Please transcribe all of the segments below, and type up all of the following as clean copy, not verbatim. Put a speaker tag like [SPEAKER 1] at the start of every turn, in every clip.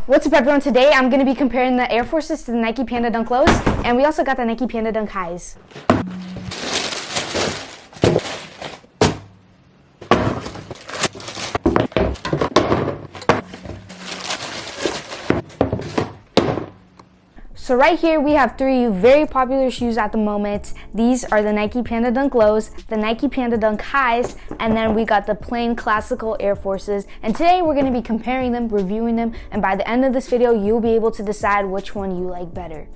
[SPEAKER 1] What's up everyone, today I'm going to be comparing the Air Forces to the Nike Panda Dunk lows, and we also got the Nike Panda Dunk highs. So right here we have three very popular shoes at the moment. These are the Nike Panda Dunk lows, the Nike Panda Dunk highs, and then we got the plain classical Air Forces. And today we're going to be comparing them, reviewing them, and by the end of this video you'll be able to decide which one you like better.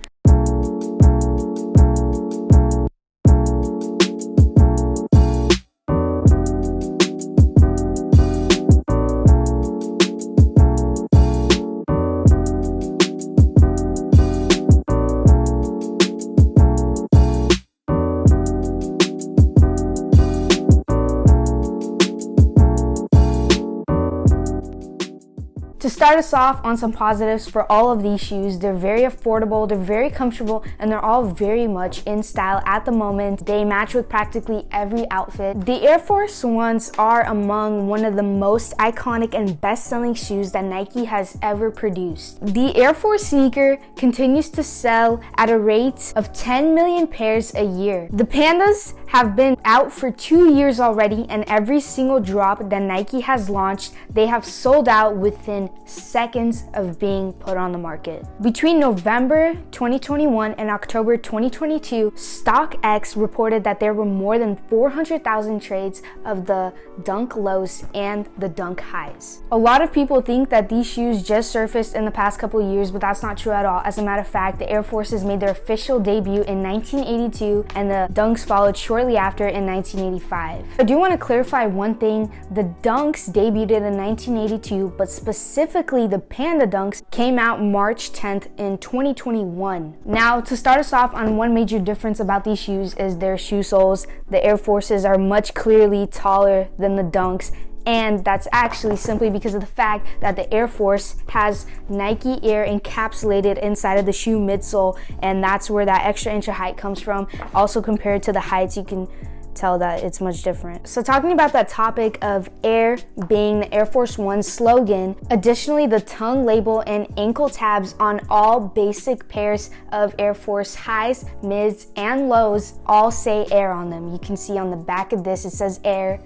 [SPEAKER 1] To start us off on some positives for all of these shoes, they're very affordable, they're very comfortable, and they're all very much in style at the moment. They match with practically every outfit. The Air Force Ones are among one of the most iconic and best-selling shoes that Nike has ever produced. The Air Force sneaker continues to sell at a rate of 10 million pairs a year. The Pandas have been out for 2 years already, and every single drop that Nike has launched, they have sold out within seconds of being put on the market. Between November 2021 and October 2022, StockX reported that there were more than 400,000 trades of the Dunk lows and the Dunk highs. A lot of people think that these shoes just surfaced in the past couple of years, but that's not true at all. As a matter of fact, the Air Forces made their official debut in 1982 and the Dunks followed shortly after in 1985. I do want to clarify one thing. The Dunks debuted in 1982, but specifically the Panda Dunks came out March 10th in 2021. Now, to start us off on one major difference about these shoes is their shoe soles. The Air Forces are much clearly taller than the Dunks, and that's actually simply because of the fact that the Air Force has Nike Air encapsulated inside of the shoe midsole, and that's where that extra inch of height comes from. Also, compared to the heights, you can tell that it's much different. So talking about that topic of Air being the Air Force One slogan, additionally the tongue label and ankle tabs on all basic pairs of Air Force highs, mids, and lows all say Air on them. You can see on the back of this it says Air.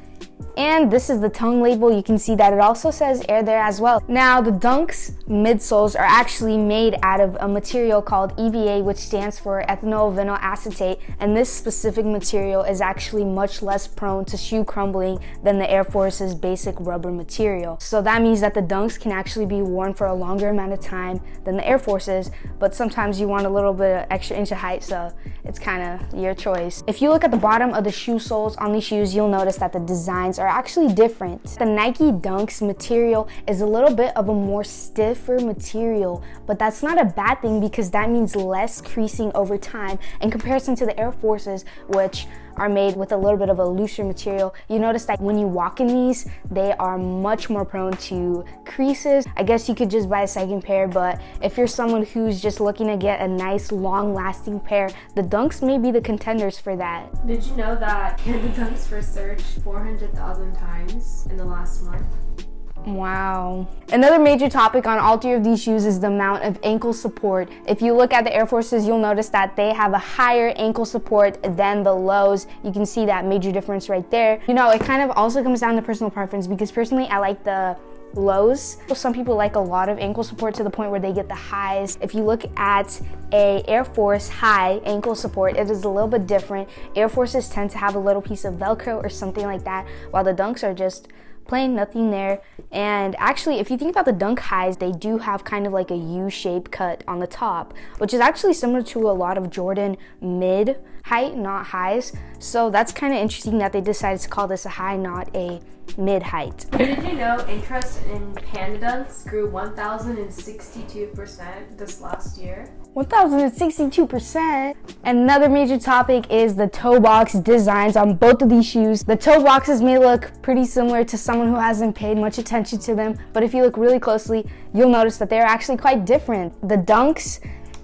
[SPEAKER 1] And this is the tongue label. You can see that it also says Air there as well. Now, the Dunks midsoles are actually made out of a material called EVA, which stands for ethyl vinyl acetate, and this specific material is actually much less prone to shoe crumbling than the Air Force's basic rubber material. So that means that the Dunks can actually be worn for a longer amount of time than the Air Forces, but sometimes you want a little bit of extra inch of height, so it's kind of your choice. If you look at the bottom of the shoe soles on these shoes, you'll notice that the designs are actually different. The Nike Dunks material is a little bit of a more stiffer material, but that's not a bad thing because that means less creasing over time in comparison to the Air Forces, which are made with a little bit of a looser material. You notice that when you walk in these, they are much more prone to creases. I guess you could just buy a second pair, but if you're someone who's just looking to get a nice long-lasting pair, the Dunks may be the contenders for that.
[SPEAKER 2] Did you know that Panda Dunks were searched 400,000 times in the last month?
[SPEAKER 1] Wow. Another major topic on all three of these shoes is the amount of ankle support. If you look at the Air Forces, you'll notice that they have a higher ankle support than the lows. You can see that major difference right there. You know, it kind of also comes down to personal preference because personally I like the lows. Some people like a lot of ankle support to the point where they get the highs. If you look at a Air Force high ankle support, it is a little bit different. Air Forces tend to have a little piece of Velcro or something like that, while the Dunks are just plain, nothing there. And actually, if you think about the Dunk highs, they do have kind of like a U-shaped cut on the top, which is actually similar to a lot of Jordan mid height, not highs. So that's kind of interesting that they decided to call this a high, not a mid height.
[SPEAKER 2] Did you know interest in Panda Dunks grew 1,062% this last year?
[SPEAKER 1] 1,062%. Another major topic is the toe box designs on both of these shoes. The toe boxes may look pretty similar to someone who hasn't paid much attention to them, but if you look really closely, you'll notice that they're actually quite different. The Dunks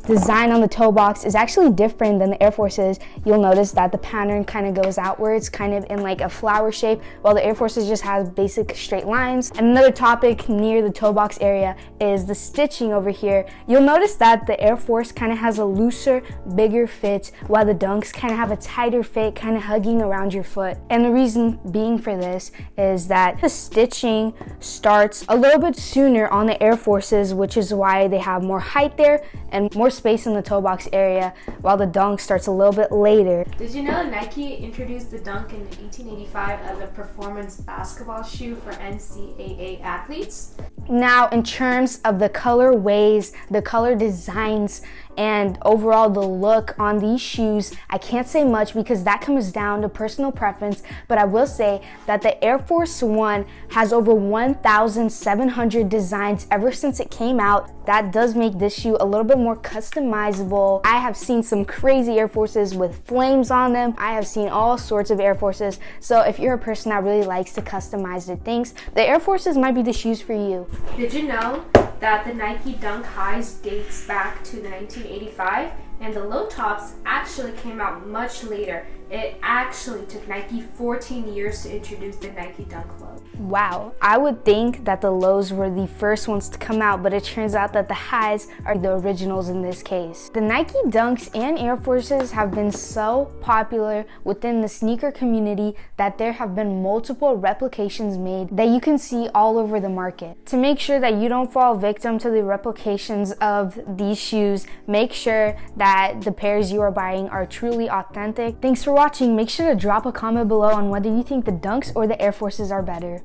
[SPEAKER 1] design on the toe box is actually different than the Air Forces. You'll notice that the pattern kind of goes outwards, kind of in like a flower shape, while the Air Forces just has basic straight lines. And another topic near the toe box area is the stitching over here. You'll notice that the Air Force kind of has a looser, bigger fit, while the Dunks kind of have a tighter fit, kind of hugging around your foot. And the reason being for this is that the stitching starts a little bit sooner on the Air Forces, which is why they have more height there and more space in the toe box area, while the Dunk starts a little bit later.
[SPEAKER 2] Did you know Nike introduced the Dunk in 1885 as a performance basketball shoe for NCAA athletes?
[SPEAKER 1] Now, in terms of the colorways, the color designs, and overall the look on these shoes, I can't say much because that comes down to personal preference, but I will say that the Air Force One has over 1,700 designs ever since it came out. That does make this shoe a little bit more customizable. I have seen some crazy Air Forces with flames on them. I have seen all sorts of Air Forces. So if you're a person that really likes to customize their things, the Air Forces might be the shoes for you.
[SPEAKER 2] Did you know that the Nike Dunk highs dates back to 1985 and the low tops actually came out much later? It actually took Nike 14 years to introduce the Nike Dunk low.
[SPEAKER 1] Wow, I would think that the lows were the first ones to come out, but it turns out that the highs are the originals in this case. The Nike Dunks and Air Forces have been so popular within the sneaker community that there have been multiple replications made that you can see all over the market. To make sure that you don't fall victim to the replications of these shoes, make sure that the pairs you are buying are truly authentic. Thanks for watching. Make sure to drop a comment below on whether you think the Dunks or the Air Forces are better.